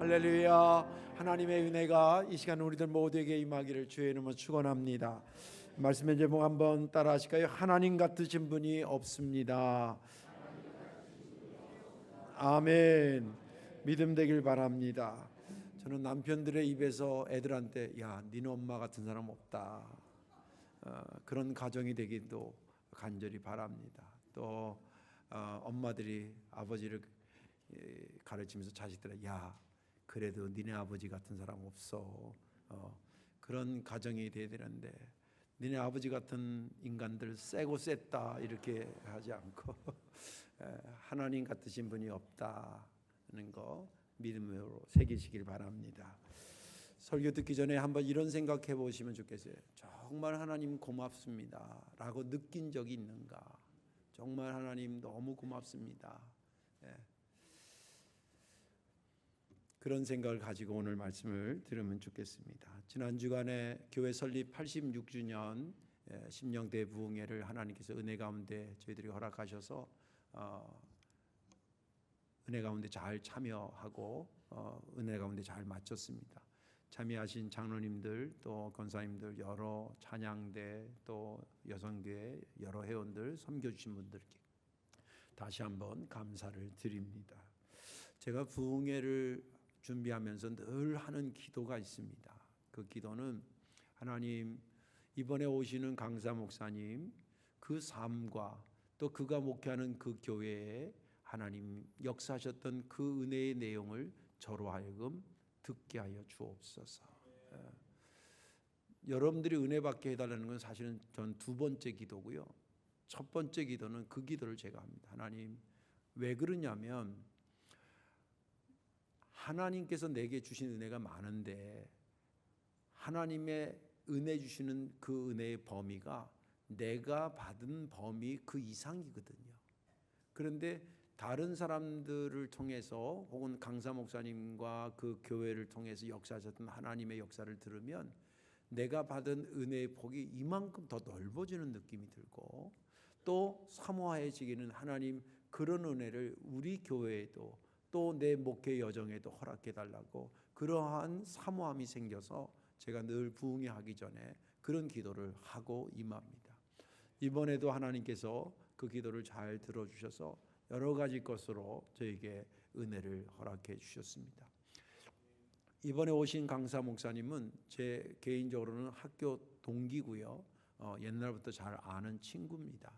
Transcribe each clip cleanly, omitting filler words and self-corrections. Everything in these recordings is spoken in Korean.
할렐루야. 하나님의 은혜가 이 시간 우리들 모두에게 임하기를 주의 이름으로 축원합니다. 말씀의 제목 한번 따라 하실까요? 하나님 같으신 분이 없습니다. 아멘. 믿음 되길 바랍니다. 저는 남편들의 입에서 애들한테 야, 니네 엄마 같은 사람 없다, 그런 가정이 되기도 간절히 바랍니다. 또 엄마들이 아버지를 가르치면서 자식들에게 야, 그래도 니네 아버지 같은 사람 없어, 그런 가정이 돼야 되는데 니네 아버지 같은 인간들 세고 셌다 이렇게 하지 않고 하나님 같으신 분이 없다는 거 믿음으로 새기시길 바랍니다. 설교 듣기 전에 한번 이런 생각해 보시면 좋겠어요. 정말 하나님 고맙습니다 라고 느낀 적이 있는가? 정말 하나님 너무 고맙습니다. 그런 생각을 가지고 오늘 말씀을 들으면 좋겠습니다. 지난 주간에 교회 설립 86주년 심령대 부흥회를 하나님께서 은혜 가운데 저희들이 허락하셔서 은혜 가운데 잘 참여하고 은혜 가운데 잘 마쳤습니다. 참여하신 장로님들 또 권사님들, 여러 찬양대 또 여성교회 여러 회원들, 섬겨주신 분들께 다시 한번 감사를 드립니다. 제가 부흥회를 준비하면서 늘 하는 기도가 있습니다. 그 기도는 하나님, 이번에 오시는 강사 목사님 그 삶과 또 그가 목회하는 그 교회에 하나님 역사하셨던 그 은혜의 내용을 저로 하여금 듣게 하여 주옵소서. 여러분들이 은혜 받게 해달라는 건 사실은 전 두 번째 기도고요. 첫 번째 기도는 그 기도를 제가 합니다. 하나님, 왜 그러냐면 하나님께서 내게 주신 은혜가 많은데 하나님의 은혜 주시는 그 은혜의 범위가 내가 받은 범위 그 이상이거든요. 그런데 다른 사람들을 통해서 혹은 강사 목사님과 그 교회를 통해서 역사하셨던 하나님의 역사를 들으면 내가 받은 은혜의 폭이 이만큼 더 넓어지는 느낌이 들고, 또 사모해지기는 하나님 그런 은혜를 우리 교회에도 또 내 목회 여정에도 허락해 달라고 그러한 사모함이 생겨서 제가 늘 부흥회 하기 전에 그런 기도를 하고 임합니다. 이번에도 하나님께서 그 기도를 잘 들어주셔서 여러 가지 것으로 저에게 은혜를 허락해 주셨습니다. 이번에 오신 강사 목사님은 제 개인적으로는 학교 동기고요. 옛날부터 잘 아는 친구입니다.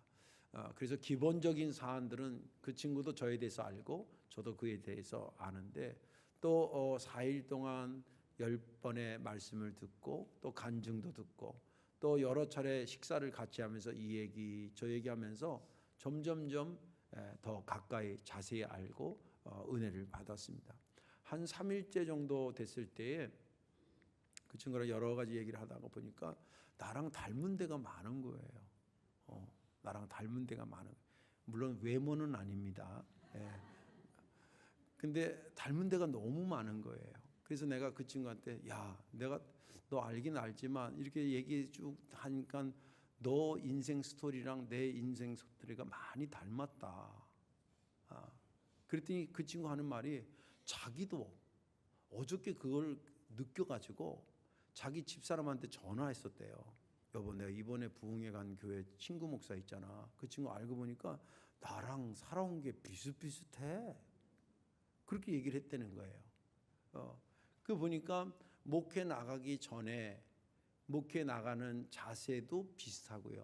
그래서 기본적인 사안들은 그 친구도 저에 대해서 알고 저도 그에 대해서 아는데, 또 4일 동안 10번의 말씀을 듣고 또 간증도 듣고 또 여러 차례 식사를 같이 하면서 이 얘기 저 얘기하면서 점점점 더 가까이 자세히 알고 은혜를 받았습니다. 한 3일째 정도 됐을 때에 그 친구랑 여러 가지 얘기를 하다가 보니까 나랑 닮은 데가 많은 거예요. 나랑 닮은 데가 많은, 물론 외모는 아닙니다. 근데 닮은 데가 너무 많은 거예요. 그래서 내가 그 친구한테 야, 내가 너 알긴 알지만 이렇게 얘기 쭉 하니까 너 인생 스토리랑 내 인생 스토리가 많이 닮았다. 그랬더니 그 친구 하는 말이 자기도 어저께 그걸 느껴가지고 자기 집사람한테 전화했었대요. 여보, 내가 이번에 부흥회 간 교회 친구 목사 있잖아. 그 친구 알고 보니까 나랑 살아온 게 비슷비슷해. 그렇게 얘기를 했다는 거예요. 그 보니까 목회 나가기 전에 목회 나가는 자세도 비슷하고요.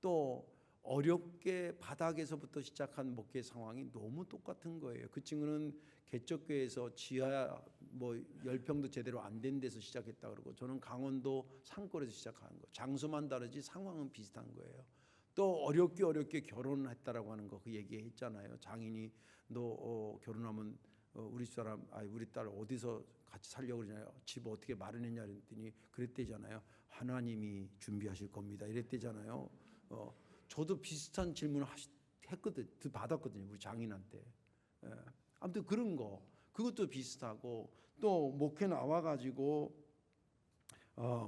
또 어렵게 바닥에서부터 시작한 목회 상황이 너무 똑같은 거예요. 그 친구는 개척교회에서 지하 10평도 제대로 안 된 데서 시작했다 그러고, 저는 강원도 산골에서 시작한 거. 장소만 다르지 상황은 비슷한 거예요. 또 어렵게 결혼을 했다라고 하는 거 그 얘기했잖아요. 장인이 너 결혼하면 우리 딸 어디서 같이 살려고 그러냐요. 집 어떻게 마련했냐 그랬더니 그랬대잖아요. 하나님이 준비하실 겁니다 이랬대잖아요. 저도 비슷한 질문을 받았거든요. 우리 장인한테. 아무튼 그런 거 그것도 비슷하고, 또 목회 나와가지고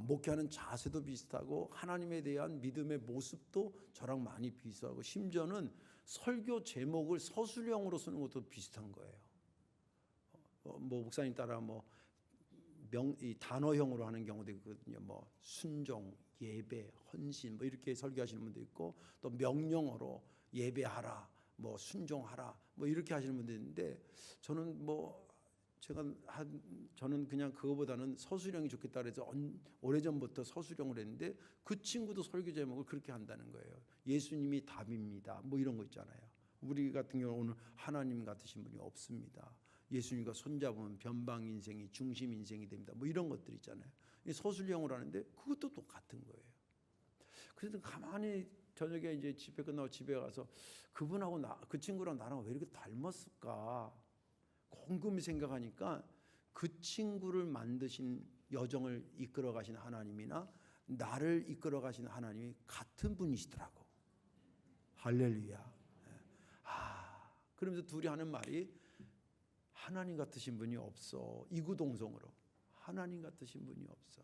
목회하는 자세도 비슷하고 하나님에 대한 믿음의 모습도 저랑 많이 비슷하고, 심지어는 설교 제목을 서술형으로 쓰는 것도 비슷한 거예요. 뭐 목사님 따라 이 단어형으로 하는 경우도 있거든요. 뭐 순종, 예배, 헌신 뭐 이렇게 설교하시는 분도 있고, 또 명령어로 예배하라, 뭐 순종하라, 뭐 이렇게 하시는 분도 있는데, 저는 저는 그냥 그거보다는 서술형이 좋겠다 그래서 오래전부터 서술형을 했는데, 그 친구도 설교 제목을 그렇게 한다는 거예요. 예수님이 답입니다. 뭐 이런 거 있잖아요. 우리 같은 경우는 오늘 하나님 같으신 분이 없습니다. 예수님과 손잡으면 변방 인생이 중심 인생이 됩니다. 뭐 이런 것들 있잖아요. 서술형으로 하는데 그것도 똑같은 거예요. 그래서 가만히 저녁에 이제 집회 끝나고 집에 가서 그분하고 그 친구랑 나랑 왜 이렇게 닮았을까 곰곰이 생각하니까, 그 친구를 만드신, 여정을 이끌어 가신 하나님이나 나를 이끌어 가신 하나님이 같은 분이시더라고. 할렐루야. 그러면서 둘이 하는 말이, 하나님 같으신 분이 없어. 이구동성으로 하나님 같으신 분이 없어.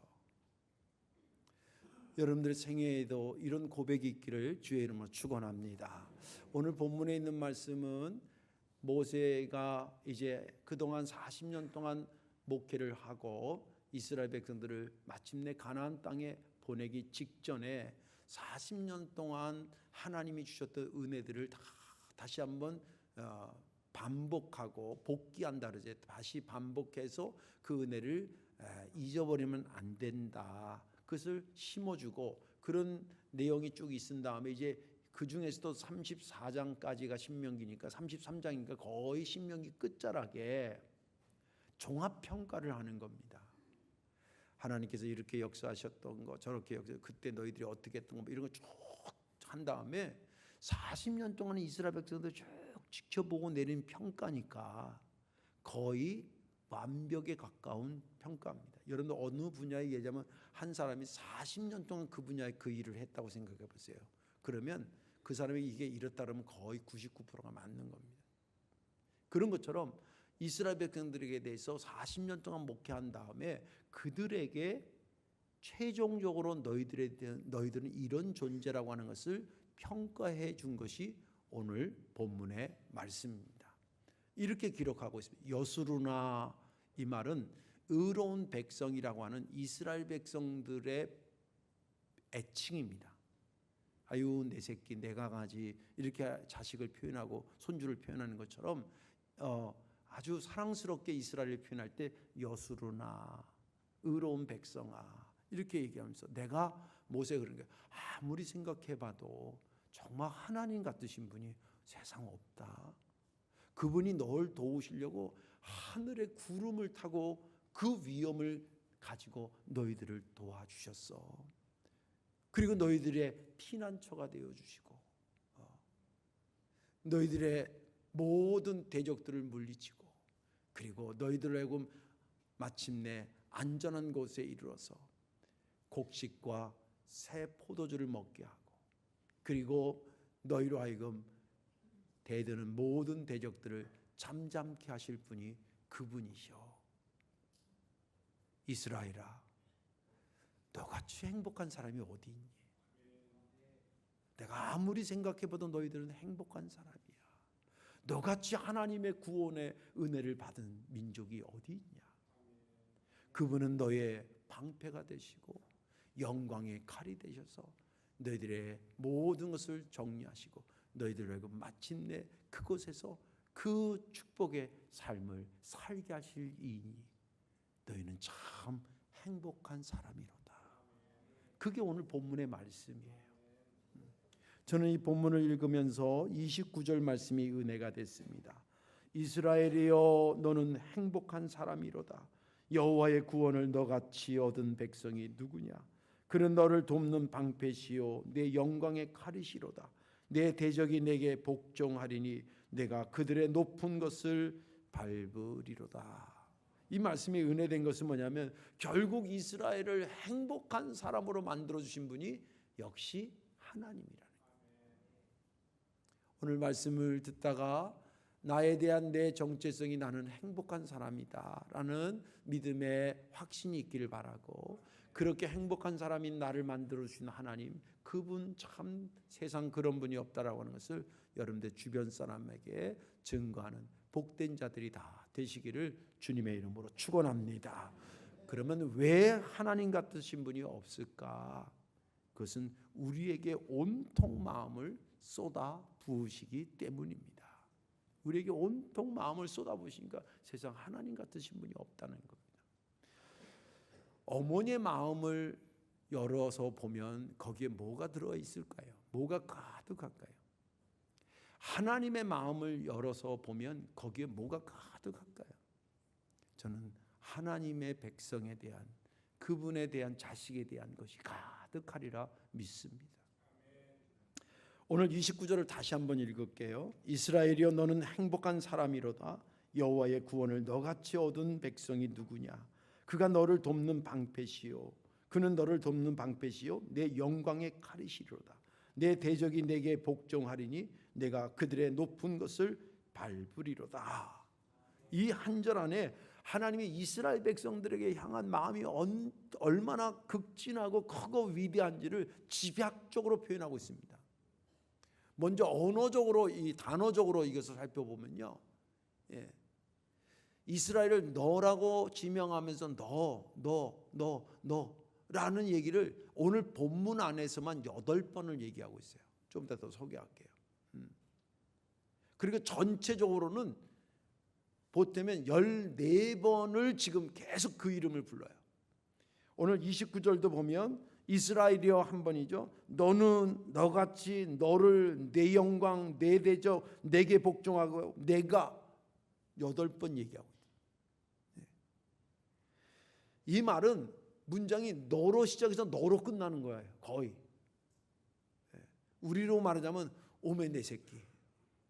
여러분들 생애에도 이런 고백이 있기를 주의 이름으로 축원합니다. 오늘 본문에 있는 말씀은 모세가 이제 그동안 40년 동안 목회를 하고 이스라엘 백성들을 마침내 가나안 땅에 보내기 직전에 40년 동안 하나님이 주셨던 은혜들을 다시 한번 반복하고 복귀한다 그러죠. 다시 반복해서 그 은혜를 잊어버리면 안 된다. 그것을 심어주고, 그런 내용이 쭉 있은 다음에 이제 그 중에서도 34장까지가 신명기니까 33장이니까 거의 신명기 끝자락에 종합평가를 하는 겁니다. 하나님께서 이렇게 역사하셨던 거, 저렇게 그때 너희들이 어떻게 했던 거, 이런 거 쭉 한 다음에 40년 동안 이스라엘 백성들 쭉 지켜보고 내린 평가니까 거의 완벽에 가까운 평가입니다. 여러분들 어느 분야에 얘기하면 한 사람이 40년 동안 그 분야에 그 일을 했다고 생각해 보세요. 그러면 그 사람이 이게 이렇다 그러면 거의 99%가 맞는 겁니다. 그런 것처럼 이스라엘 백성들에게 대해서 40년 동안 목회한 다음에 그들에게 최종적으로 너희들은 이런 존재라고 하는 것을 평가해 준 것이 오늘 본문의 말씀입니다. 이렇게 기록하고 있습니다. 여수르나, 이 말은 의로운 백성이라고 하는 이스라엘 백성들의 애칭입니다. 아유 내 새끼, 내 강아지, 이렇게 자식을 표현하고 손주를 표현하는 것처럼 아주 사랑스럽게 이스라엘을 표현할 때 여수르나, 의로운 백성아, 이렇게 얘기하면서, 내가 모세가 그런 거예요. 아무리 생각해봐도 정말 하나님 같으신 분이 세상 없다. 그분이 널 도우시려고 하늘의 구름을 타고 그 위엄을 가지고 너희들을 도와주셨어. 그리고 너희들의 피난처가 되어주시고, 너희들의 모든 대적들을 물리치고, 그리고 너희들을 하여금 마침내 안전한 곳에 이르러서 곡식과 새 포도주를 먹게 하고, 그리고 너희로 하여금 대드는 모든 대적들을 잠잠케 하실 분이 그분이셔. 이스라엘아, 너같이 행복한 사람이 어디 있니? 내가 아무리 생각해봐도 너희들은 행복한 사람이야. 너같이 하나님의 구원의 은혜를 받은 민족이 어디 있냐? 그분은 너의 방패가 되시고 영광의 칼이 되셔서 너희들의 모든 것을 정리하시고 너희들에게 마침내 그곳에서 그 축복의 삶을 살게 하실 이니 너희는 참 행복한 사람이로다. 그게 오늘 본문의 말씀이에요. 저는 이 본문을 읽으면서 29절 말씀이 은혜가 됐습니다. 이스라엘이여, 너는 행복한 사람이로다. 여호와의 구원을 너같이 얻은 백성이 누구냐? 그는 너를 돕는 방패시요 내 영광의 칼이시로다. 내 대적이 내게 복종하리니 내가 그들의 높은 것을 밟으리로다. 이 말씀이 은혜된 것은 뭐냐면, 결국 이스라엘을 행복한 사람으로 만들어주신 분이 역시 하나님이라는 거예요. 오늘 말씀을 듣다가 나에 대한 내 정체성이 나는 행복한 사람이다 라는 믿음의 확신이 있기를 바라고, 그렇게 행복한 사람인 나를 만들어주신 하나님, 그분 참 세상 그런 분이 없다라고 하는 것을 여러분들 주변 사람에게 증거하는 복된 자들이 다 되시기를 주님의 이름으로 축원합니다. 그러면 왜 하나님 같으신 분이 없을까? 그것은 우리에게 온통 마음을 쏟아 부으시기 때문입니다. 우리에게 온통 마음을 쏟아 부으시니까 세상 하나님 같으신 분이 없다는 겁니다. 어머니의 마음을 열어서 보면 거기에 뭐가 들어 있을까요? 뭐가 가득할까요? 하나님의 마음을 열어서 보면 거기에 뭐가 가득할까요? 저는 하나님의 백성에 대한, 그분에 대한, 자식에 대한 것이 가득하리라 믿습니다. 오늘 29절을 다시 한번 읽을게요. 이스라엘이여 너는 행복한 사람이로다. 여호와의 구원을 너같이 얻은 백성이 누구냐? 그가 너를 돕는 방패시요, 그는 너를 돕는 방패시요 내 영광의 칼이시로다. 내 대적이 내게 복종하리니 내가 그들의 높은 것을 밟으리로다. 이 한 절 안에 하나님이 이스라엘 백성들에게 향한 마음이 얼마나 극진하고 크고 위대한지를 집약적으로 표현하고 있습니다. 먼저 언어적으로, 이 단어적으로 이것을 살펴보면요, 이스라엘을 너라고 지명하면서 너라는 얘기를 오늘 본문 안에서만 8번을 얘기하고 있어요. 좀 이따 더 소개할게요. 그리고 전체적으로는 보태면 14번을 지금 계속 그 이름을 불러요. 오늘 29절도 보면 이스라엘이여 한 번이죠. 너는 너같이 너를 내 영광 내 대적 내게 복종하고 내가 8번 얘기하고 있어요. 이 말은 문장이 너로 시작해서 너로 끝나는 거예요. 거의. 우리로 말하자면 오메 내 새끼,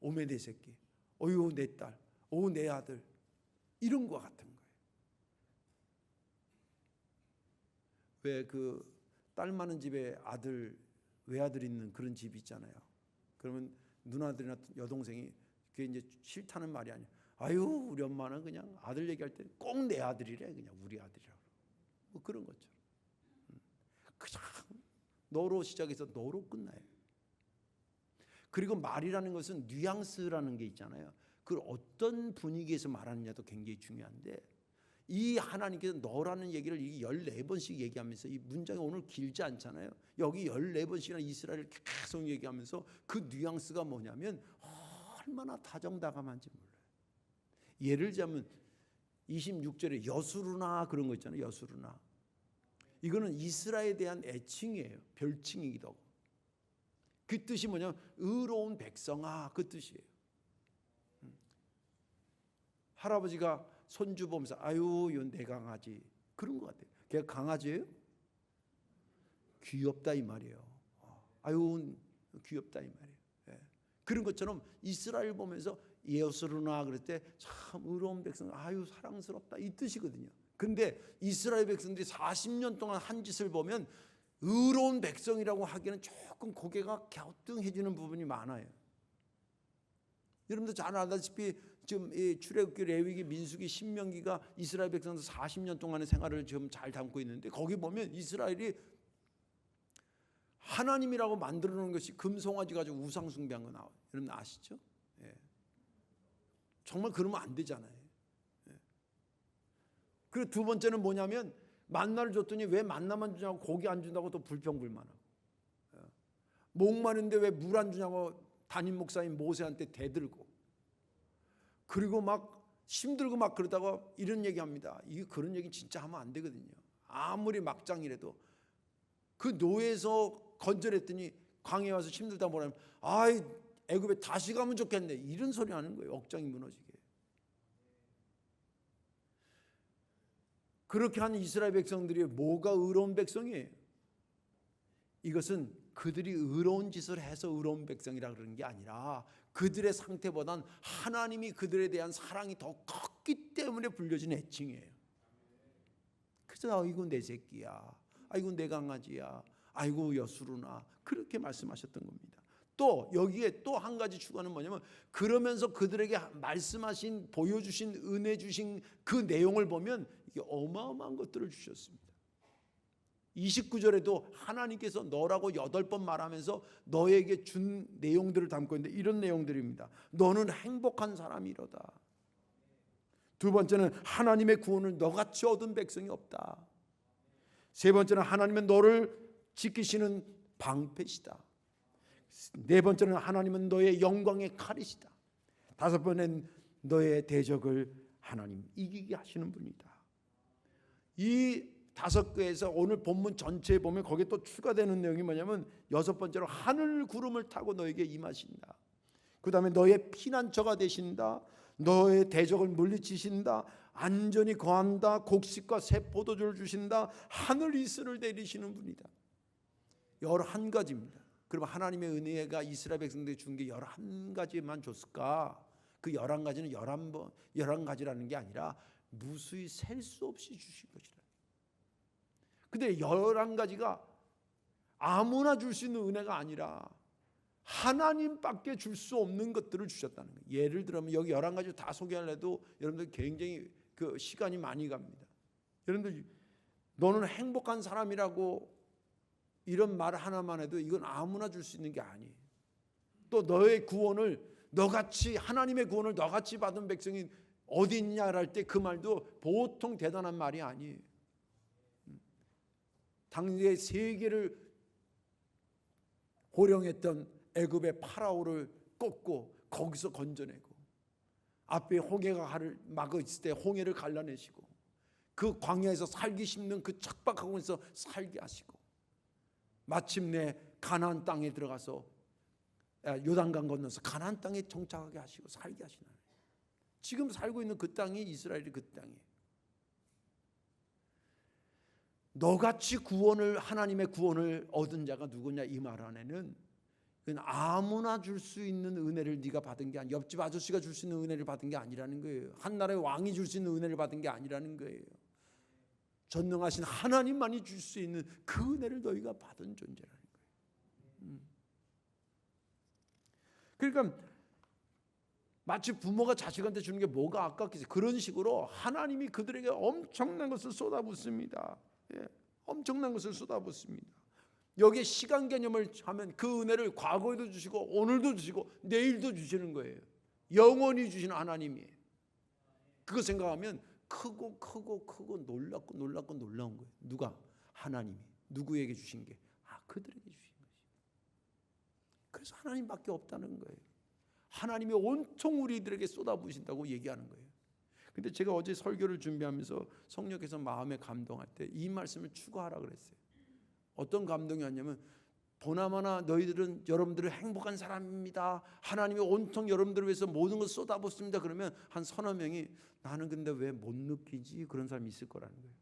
오메 내 새끼, 어유 내 딸, 오 내 아들, 이런 거 같은 거예요. 왜 그 딸 많은 집에 아들, 외아들 있는 그런 집 있잖아요. 그러면 누나들이나 여동생이 그게 이제 싫다는 말이 아니에요. 아유 우리 엄마는 그냥 아들 얘기할 때 꼭 내 아들이래, 그냥 우리 아들이라고. 뭐 그런 것처럼. 그냥 너로 시작해서 너로 끝나요. 그리고 말이라는 것은 뉘앙스라는 게 있잖아요. 그걸 어떤 분위기에서 말하느냐도 굉장히 중요한데, 이 하나님께서 너라는 얘기를 14번씩 얘기하면서, 이 문장이 오늘 길지 않잖아요. 여기 14번씩이나 이스라엘을 계속 얘기하면서 그 뉘앙스가 뭐냐면 얼마나 다정다감한지 몰라요. 예를 들자면 26절에 여수르나 그런 거 있잖아요. 여수르나. 이거는 이스라엘에 대한 애칭이에요. 별칭이기도 하고. 그 뜻이 뭐냐면 의로운 백성아, 그 뜻이에요. 할아버지가 손주 보면서 아유 이건 내 강아지, 그런 것 같아요. 걔가 강아지예요? 귀엽다 이 말이에요. 아유 귀엽다 이 말이에요. 그런 것처럼 이스라엘 보면서 예수르나 그럴 때 참 의로운 백성, 아유 사랑스럽다 이 뜻이거든요. 근데 이스라엘 백성들이 40년 동안 한 짓을 보면 의로운 백성이라고 하기에는 조금 고개가 갸우뚱해지는 부분이 많아요. 여러분들 잘 알다시피 지금 이 출애굽기, 레위기, 민수기, 신명기가 이스라엘 백성들 40년 동안의 생활을 지금 잘 담고 있는데, 거기 보면 이스라엘이 하나님이라고 만들어 놓은 것이 금송아지 가지고 우상 숭배한 거 나와요. 여러분 아시죠? 정말 그러면 안 되잖아요. 그리고 두 번째는 뭐냐면 만나를 줬더니 왜 만나만 주냐고 고기 안 준다고 또 불평불만하고, 목마른데 왜 물 안 주냐고 담임 목사님 모세한테 대들고, 그리고 막 힘들고 막 그러다가 이런 얘기합니다. 이게 그런 얘기 진짜 하면 안 되거든요. 아무리 막장이라도. 그 노예에서 건져냈더니 광야에 와서 힘들다 뭐라면 아이 애굽에 다시 가면 좋겠네, 이런 소리 하는 거예요. 억장이 무너지게. 그렇게 하는 이스라엘 백성들이 뭐가 의로운 백성이에요? 이것은 그들이 의로운 짓을 해서 의로운 백성이라 그러는 게 아니라 그들의 상태보단 하나님이 그들에 대한 사랑이 더 컸기 때문에 불려진 애칭이에요. 그래서 아이고 내 새끼야, 아이고 내 강아지야, 아이고 여수르나, 그렇게 말씀하셨던 겁니다. 또 여기에 또 한 가지 추가는 뭐냐면, 그러면서 그들에게 말씀하신, 보여주신, 은혜 주신 그 내용을 보면 이게 어마어마한 것들을 주셨습니다. 29절에도 하나님께서 너라고 8번 말하면서 너에게 준 내용들을 담고 있는데 이런 내용들입니다. 너는 행복한 사람이로다. 두 번째는 하나님의 구원을 너같이 얻은 백성이 없다. 세 번째는 하나님은 너를 지키시는 방패시다. 네 번째는 하나님은 너의 영광의 칼이시다. 다섯 번째는 너의 대적을 하나님 이기게 하시는 분이다. 이 다섯 개에서 오늘 본문 전체에 보면 거기에 또 추가되는 내용이 뭐냐면 여섯 번째로 하늘 구름을 타고 너에게 임하신다. 그 다음에 너의 피난처가 되신다. 너의 대적을 물리치신다. 안전히 거한다. 곡식과 새 포도주를 주신다. 하늘 이슬을 내리시는 분이다. 11가지입니다. 그럼 하나님의 은혜가 이스라엘 백성들이 준 게 11가지만 줬을까? 그 11가지는 11가지라는 게 아니라 무수히 셀 수 없이 주신 것이라. 근데 11가지가 아무나 줄 수 있는 은혜가 아니라 하나님밖에 줄 수 없는 것들을 주셨다는 거예요. 예를 들면 여기 11가지 다 소개하려도 여러분들 굉장히 그 시간이 많이 갑니다. 여러분들 너는 행복한 사람이라고 이런 말 하나만 해도 이건 아무나 줄 수 있는 게 아니에요. 또 너의 구원을 너같이 하나님의 구원을 너같이 받은 백성이 어디 있냐를 할 때 그 말도 보통 대단한 말이 아니에요. 당시에 세계를 호령했던 애굽의 파라오를 꺾고 거기서 건져내고 앞에 홍해가 막아 있을 때 홍해를 갈라내시고 그 광야에서 살기 힘든 그 척박한 곳에서 살게 하시고 마침내 가나안 땅에 들어가서 요단강 건너서 가나안 땅에 정착하게 하시고 살게 하시는 하나님. 지금 살고 있는 그 땅이 이스라엘이 그 땅이에요. 너같이 하나님의 구원을 얻은 자가 누구냐 이 말 안에는 그건 아무나 줄 수 있는 은혜를 네가 받은 게 아니라 옆집 아저씨가 줄 수 있는 은혜를 받은 게 아니라는 거예요. 한 나라의 왕이 줄 수 있는 은혜를 받은 게 아니라는 거예요. 전능하신 하나님만이 줄 수 있는 그 은혜를 너희가 받은 존재라는 거예요. 그러니까 마치 부모가 자식한테 주는 게 뭐가 아깝겠어요. 그런 식으로 하나님이 그들에게 엄청난 것을 쏟아붓습니다. 예, 엄청난 것을 쏟아붓습니다. 여기에 시간 개념을 하면 그 은혜를 과거에도 주시고 오늘도 주시고 내일도 주시는 거예요. 영원히 주시는 하나님이에요. 그거 생각하면 크고 놀랍고 놀라운 거예요. 누가? 하나님이. 누구에게 주신 게? 그들에게 주신 것이. 그래서 하나님밖에 없다는 거예요. 하나님이 온통 우리들에게 쏟아부으신다고 얘기하는 거예요. 근데 제가 어제 설교를 준비하면서 성령께서 마음에 감동할 때 이 말씀을 추가하라 그랬어요. 어떤 감동이었냐면 보나마나 여러분들은 행복한 사람입니다. 하나님이 온통 여러분들을 위해서 모든 것을 쏟아붓습니다. 그러면 한 서너 명이 나는 근데 왜 못 느끼지? 그런 사람이 있을 거라는 거예요.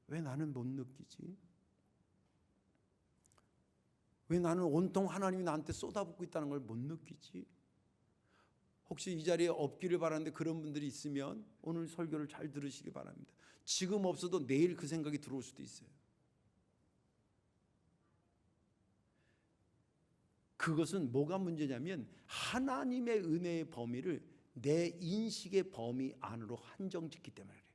왜 나는 못 느끼지? 왜 나는 온통 하나님이 나한테 쏟아붓고 있다는 걸 못 느끼지? 혹시 이 자리에 없기를 바라는데 그런 분들이 있으면 오늘 설교를 잘 들으시기 바랍니다. 지금 없어도 내일 그 생각이 들어올 수도 있어요. 그것은 뭐가 문제냐면 하나님의 은혜의 범위를 내 인식의 범위 안으로 한정짓기 때문에 그래요.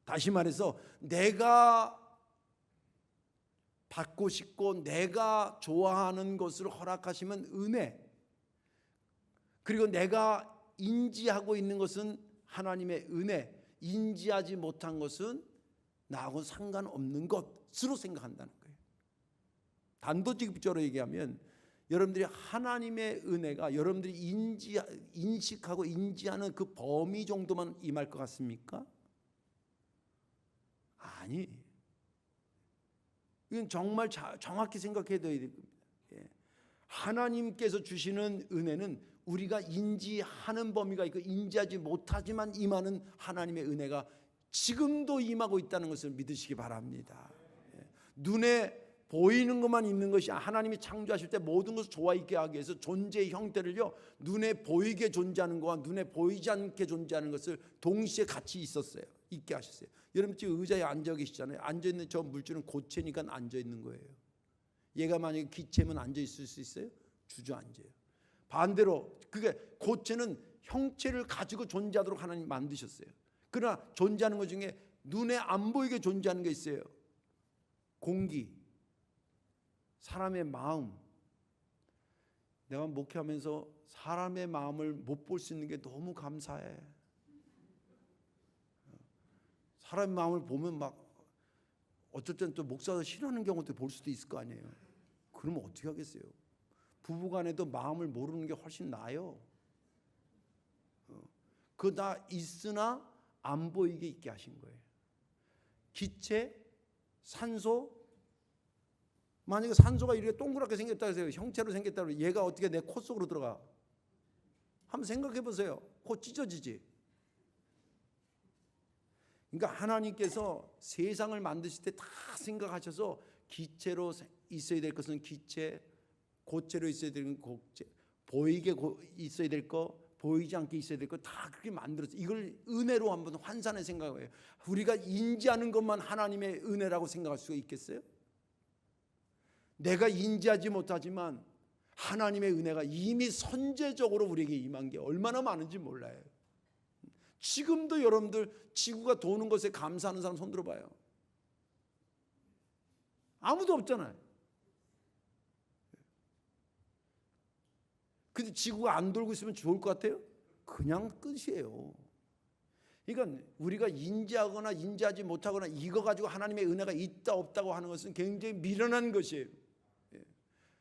다시 말해서 내가 받고 싶고 내가 좋아하는 것을 허락하시면 은혜, 그리고 내가 인지하고 있는 것은 하나님의 은혜, 인지하지 못한 것은 나하고 상관없는 것으로 생각한다는 거예요. 단도직입적으로 얘기하면 여러분들이 하나님의 은혜가 여러분들이 인식하고 인지하는 그 범위 정도만 임할 것 같습니까? 아니, 이건 정말 정확히 생각해야 됩니다. 하나님께서 주시는 은혜는 우리가 인지하는 범위가 있고 인지하지 못하지만 임하는 하나님의 은혜가 지금도 임하고 있다는 것을 믿으시기 바랍니다. 눈에 보이는 것만 있는 것이 하나님이 창조하실 때 모든 것을 좋아 있게 하기 위해서 존재의 형태를요 눈에 보이게 존재하는 것과 눈에 보이지 않게 존재하는 것을 동시에 같이 있게 하셨어요. 여러분 지금 의자에 앉아 계시잖아요. 앉아 있는 저 물줄은 고체니까 앉아 있는 거예요. 얘가 만약에 기체면 앉아 있을 수 있어요? 주저앉아요. 반대로 그게 고체는 형체를 가지고 존재하도록 하나님 만드셨어요. 그러나 존재하는 것 중에 눈에 안 보이게 존재하는 게 있어요. 공기, 사람의 마음. 내가 목회하면서 사람의 마음을 못 볼 수 있는 게 너무 감사해. 사람의 마음을 보면 막 어쩔 땐 또 목사가 싫어하는 경우도 볼 수도 있을 거 아니에요. 그러면 어떻게 하겠어요? 부부간에도 마음을 모르는 게 훨씬 나아요. 그다 있으나 안 보이게 있게 하신 거예요. 기체, 산소. 만약에 산소가 이렇게 동그랗게 생겼다 해서 형체로 생겼다 그러면 얘가 어떻게 내 코 속으로 들어가? 한번 생각해 보세요. 코 찢어지지. 그러니까 하나님께서 세상을 만드실 때 다 생각하셔서 기체로 있어야 될 것은 기체, 고체로 있어야 될 것은 고체, 보이게 있어야 될 거, 보이지 않게 있어야 될 거 다 그렇게 만들었어요. 이걸 은혜로 한번 환산해 생각해요. 우리가 인지하는 것만 하나님의 은혜라고 생각할 수가 있겠어요? 내가 인지하지 못하지만 하나님의 은혜가 이미 선제적으로 우리에게 임한 게 얼마나 많은지 몰라요. 지금도 여러분들 지구가 도는 것에 감사하는 사람 손 들어봐요. 아무도 없잖아요. 근데 지구가 안 돌고 있으면 좋을 것 같아요? 그냥 끝이에요. 그러니까 우리가 인지하거나 인지하지 못하거나 이거 가지고 하나님의 은혜가 있다 없다고 하는 것은 굉장히 미련한 것이에요.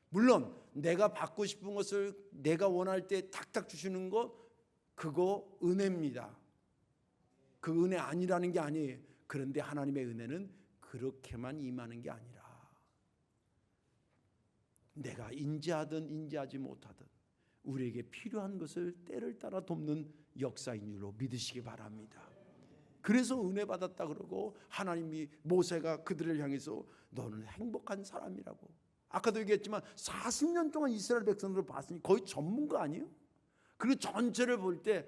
물론 내가 받고 싶은 것을 내가 원할 때 탁탁 주시는 거 그거 은혜입니다. 그 은혜 아니라는 게 아니에요. 그런데 하나님의 은혜는 그렇게만 임하는 게 아니라 내가 인지하든 인지하지 못하든 우리에게 필요한 것을 때를 따라 돕는 역사인 줄로 믿으시기 바랍니다. 그래서 은혜 받았다 그러고 하나님이 모세가 그들을 향해서 너는 행복한 사람이라고. 아까도 얘기했지만 40년 동안 이스라엘 백성들을 봤으니 거의 전문가 아니에요? 그리고 전체를 볼 때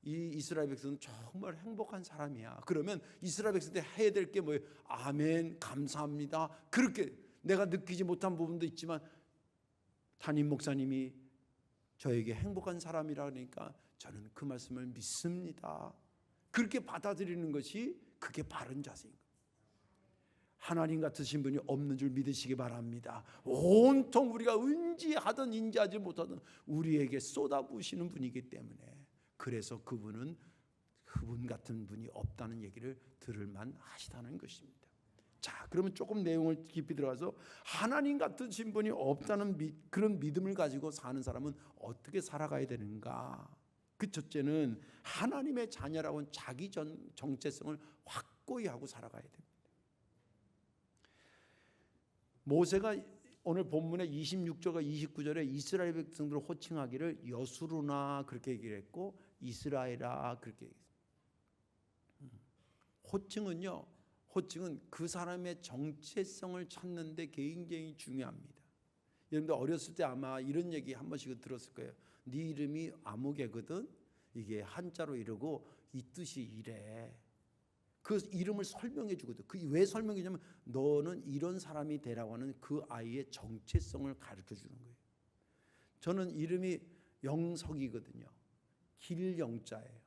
이 이스라엘 백성은 정말 행복한 사람이야. 그러면 이스라엘 백성들 해야 될 게 뭐예요? 아멘, 감사합니다. 그렇게 내가 느끼지 못한 부분도 있지만 담임 목사님이 저에게 행복한 사람이라 그러니까 저는 그 말씀을 믿습니다. 그렇게 받아들이는 것이 그게 바른 자세인 거예요. 하나님 같으신 분이 없는 줄 믿으시기 바랍니다. 온통 우리가 인지하든 인지하지 못하든 우리에게 쏟아부으시는 분이기 때문에 그래서 그분은 그분 같은 분이 없다는 얘기를 들을만 하시다는 것입니다. 자, 그러면 조금 내용을 깊이 들어가서 하나님 같으신 분이 없다는 그런 믿음을 가지고 사는 사람은 어떻게 살아가야 되는가? 그 첫째는 하나님의 자녀라고는 자기 정체성을 확고히 하고 살아가야 됩니다. 모세가 오늘 본문의 26절과 29절에 이스라엘 백성들을 호칭하기를 여수루나 그렇게 얘기를 했고 이스라엘아 그렇게 얘기했어요. 호칭은 그 사람의 정체성을 찾는 데 굉장히 중요합니다. 여러분들 어렸을 때 아마 이런 얘기 한 번씩은 들었을 거예요. 네 이름이 아무개거든. 이게 한자로 이러고 이 뜻이 이래. 그 이름을 설명해 주거든. 그 왜 설명해 주냐면 너는 이런 사람이 되라고 하는 그 아이의 정체성을 가르쳐 주는 거예요. 저는 이름이 영석이거든요. 길 영자예요.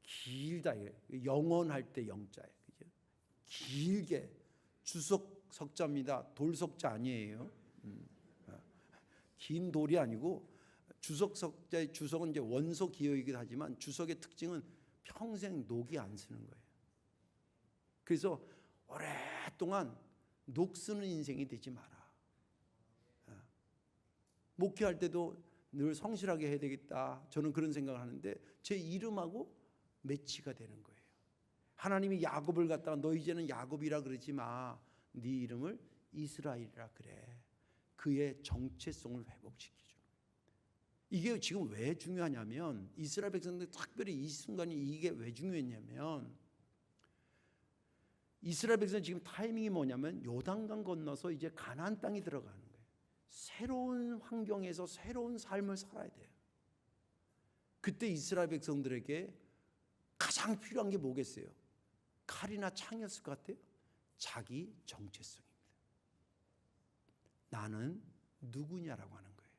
길다. 영원할 때 영자예요. 그죠? 길게 주석 석자입니다. 돌 석자 아니에요. 긴 돌이 아니고 주석 석자의 주석은 이제 원소 기호이기도 하지만 주석의 특징은 평생 녹이 안 쓰는 거예요. 그래서 오랫동안 녹 쓰는 인생이 되지 마라. 목회할 때도 늘 성실하게 해야 되겠다. 저는 그런 생각을 하는데 제 이름하고 매치가 되는 거예요. 하나님이 야곱을 갖다가 너 이제는 야곱이라 그러지 마. 네 이름을 이스라엘이라 그래. 그의 정체성을 회복시키죠. 이게 지금 왜 중요하냐면 이스라엘 백성들 특별히 이 순간이 이게 왜 중요했냐면 이스라엘 백성은 지금 타이밍이 뭐냐면 요단강 건너서 이제 가나안 땅이 들어가는 거예요. 새로운 환경에서 새로운 삶을 살아야 돼요. 그때 이스라엘 백성들에게 가장 필요한 게 뭐겠어요? 칼이나 창이었을 것 같아요? 자기 정체성입니다. 나는 누구냐라고 하는 거예요.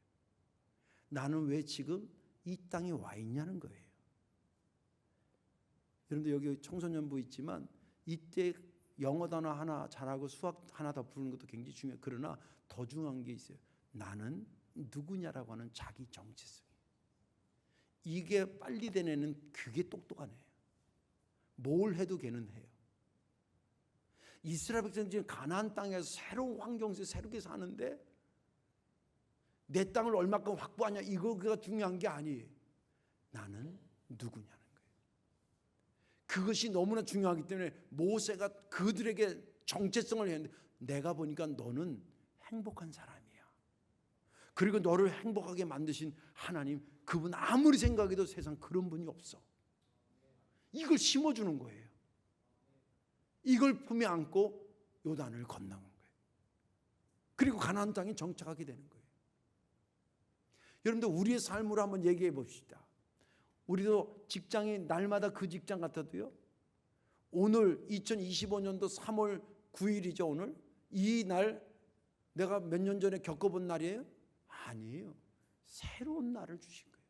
나는 왜 지금 이 땅에 와 있냐는 거예요. 여러분들 여기 청소년부 있지만 이때 영어 단어 하나 잘하고 수학 하나 더 부르는 것도 굉장히 중요해요. 그러나 더 중요한 게 있어요. 나는 누구냐라고 하는 자기 정체성. 이게 빨리 된 애는 그게 똑똑한 애예요. 뭘 해도 걔는 해요. 이스라엘 백성은 지금 가나안 땅에서 새로운 환경에서 새롭게 사는데 내 땅을 얼마큼 확보하냐 이거가 중요한 게 아니에요. 나는 누구냐는 거예요. 그것이 너무나 중요하기 때문에 모세가 그들에게 정체성을 했는데 내가 보니까 너는 행복한 사람이야. 그리고 너를 행복하게 만드신 하나님, 그분 아무리 생각해도 세상 그런 분이 없어. 이걸 심어주는 거예요. 이걸 품에 안고 요단을 건너는 거예요. 그리고 가나안 땅에 정착하게 되는 거예요. 여러분들 우리의 삶으로 한번 얘기해 봅시다. 우리도 직장이 날마다 그 직장 같아도요. 오늘 2025년도 3월 9일이죠. 오늘 이 날 내가 몇 년 전에 겪어본 날이에요? 아니에요. 새로운 날을 주신 거예요.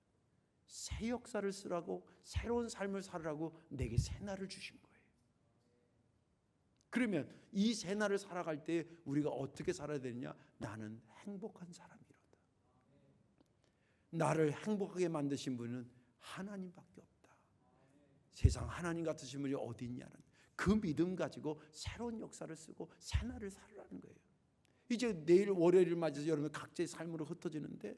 새 역사를 쓰라고, 새로운 삶을 살으라고 내게 새 날을 주신 거예요. 그러면 이 새 날을 살아갈 때 우리가 어떻게 살아야 되느냐? 나는 행복한 사람이로다. 나를 행복하게 만드신 분은 하나님밖에 없다. 세상 하나님 같으신 분이 어디 있냐는 그 믿음 가지고 새로운 역사를 쓰고 새 날을 살으라는 거예요. 이제 내일 월요일을 맞아서 여러분 각자의 삶으로 흩어지는데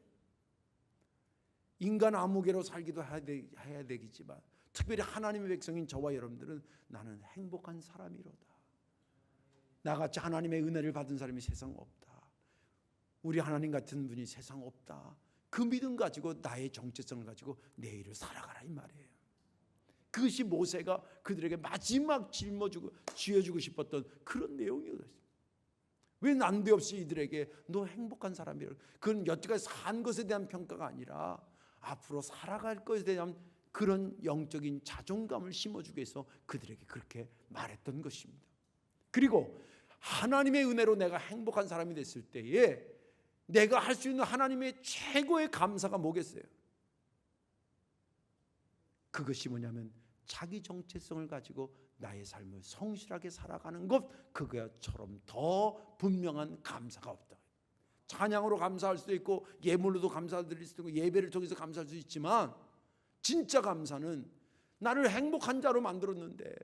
인간 아무개로 살기도 해야 되겠지만 특별히 하나님의 백성인 저와 여러분들은 나는 행복한 사람이로다. 나같이 하나님의 은혜를 받은 사람이 세상 없다. 우리 하나님 같은 분이 세상 없다. 그 믿음 가지고 나의 정체성을 가지고 내일을 살아가라 이 말이에요. 그것이 모세가 그들에게 마지막 쥐어주고 싶었던 그런 내용이었어요. 왜 난데없이 이들에게 너 행복한 사람이라고. 그건 여태까지 산 것에 대한 평가가 아니라 앞으로 살아갈 것에 대한 그런 영적인 자존감을 심어주기 위해서 그들에게 그렇게 말했던 것입니다. 그리고 하나님의 은혜로 내가 행복한 사람이 됐을 때에 내가 할 수 있는 하나님의 최고의 감사가 뭐겠어요? 그것이 뭐냐면 자기 정체성을 가지고 나의 삶을 성실하게 살아가는 것, 그것처럼 더 분명한 감사가 없다. 찬양으로 감사할 수도 있고 예물로도 감사드릴 수도 있고 예배를 통해서 감사할 수 있지만 진짜 감사는 나를 행복한 자로 만들었는데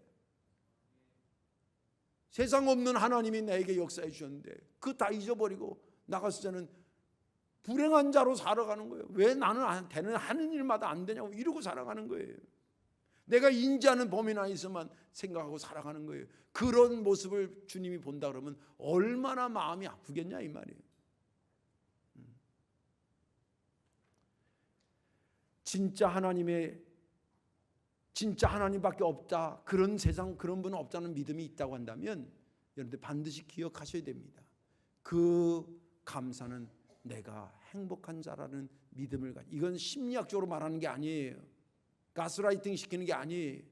세상 없는 하나님이 나에게 역사해 주셨는데 그거 다 잊어버리고 나가서 저는 불행한 자로 살아가는 거예요. 왜 나는 되는 하는 일마다 안 되냐고 이러고 살아가는 거예요. 내가 인지하는 범위 안에서만 생각하고 살아가는 거예요. 그런 모습을 주님이 본다 그러면 얼마나 마음이 아프겠냐 이 말이에요. 진짜 하나님밖에 없다. 그런 세상 그런 분은 없다는 믿음이 있다고 한다면 여러분들 반드시 기억하셔야 됩니다. 그 감사는 내가 행복한 자라는 믿음을 가지고, 이건 심리학적으로 말하는 게 아니에요. 가스라이팅 시키는 게 아니에요.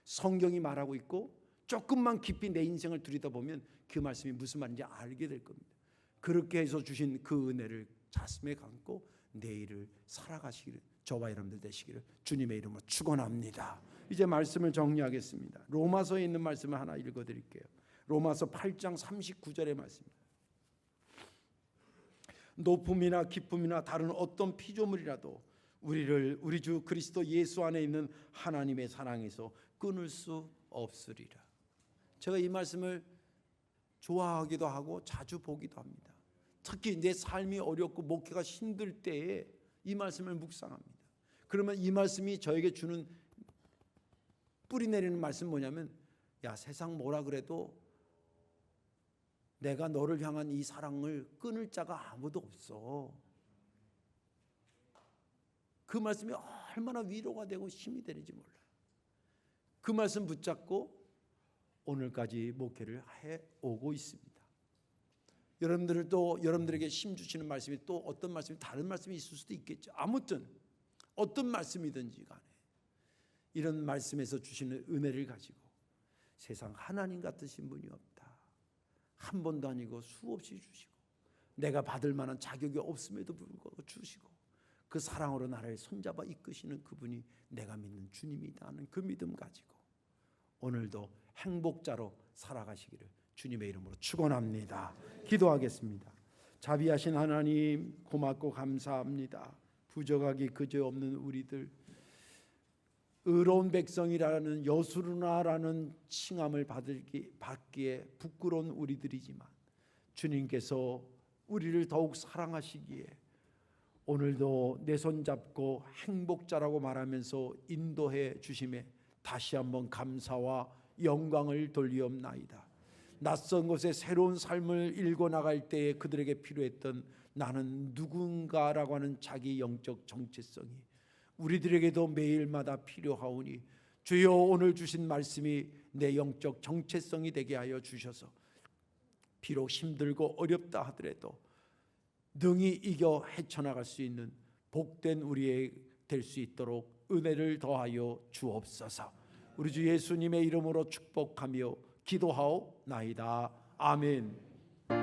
성경이 말하고 있고 조금만 깊이 내 인생을 들여다보면 그 말씀이 무슨 말인지 알게 될 겁니다. 그렇게 해서 주신 그 은혜를 가슴에 감고 내일을 살아가시기를 저와 여러분들 되시기를 주님의 이름으로 축원합니다. 이제 말씀을 정리하겠습니다. 로마서에 있는 말씀을 하나 읽어드릴게요. 로마서 8장 39절의 말씀입니다. 높음이나 기쁨이나 다른 어떤 피조물이라도 우리 주 그리스도 예수 안에 있는 하나님의 사랑에서 끊을 수 없으리라. 제가 이 말씀을 좋아하기도 하고 자주 보기도 합니다. 특히 내 삶이 어렵고 목회가 힘들 때에 이 말씀을 묵상합니다. 그러면 이 말씀이 저에게 주는 뿌리 내리는 말씀 뭐냐면, 야, 세상 뭐라 그래도 내가 너를 향한 이 사랑을 끊을 자가 아무도 없어. 그 말씀이 얼마나 위로가 되고 힘이 되는지 몰라요. 그 말씀 붙잡고 오늘까지 목회를 해오고 있습니다. 여러분들을 또 여러분들에게 힘 주시는 말씀이 또 어떤 말씀이 다른 말씀이 있을 수도 있겠죠. 아무튼 어떤 말씀이든지 간에 이런 말씀에서 주시는 은혜를 가지고 세상 하나님 같으신 분이 없다. 한 번도 아니고 수없이 주시고 내가 받을 만한 자격이 없음에도 불구하고 주시고 그 사랑으로 나를 손잡아 이끄시는 그분이 내가 믿는 주님이다 하는 그 믿음 가지고 오늘도 행복자로 살아가시기를 주님의 이름으로 축원합니다. 기도하겠습니다. 자비하신 하나님 고맙고 감사합니다. 부족하기 그저없는 우리들, 의로운 백성이라는 여수르나라는 칭함을 받기에 부끄러운 우리들이지만 주님께서 우리를 더욱 사랑하시기에 오늘도 내 손 잡고 행복자라고 말하면서 인도해 주심에 다시 한번 감사와 영광을 돌리옵나이다. 낯선 곳에 새로운 삶을 일궈 나갈 때에 그들에게 필요했던 나는 누군가라고 하는 자기 영적 정체성이 우리들에게도 매일마다 필요하오니 주여 오늘 주신 말씀이 내 영적 정체성이 되게 하여 주셔서 비록 힘들고 어렵다 하더라도 능히 이겨 헤쳐나갈 수 있는 복된 우리의 될 수 있도록 은혜를 더하여 주옵소서. 우리 주 예수님의 이름으로 축복하며 기도하옵나이다. 아멘.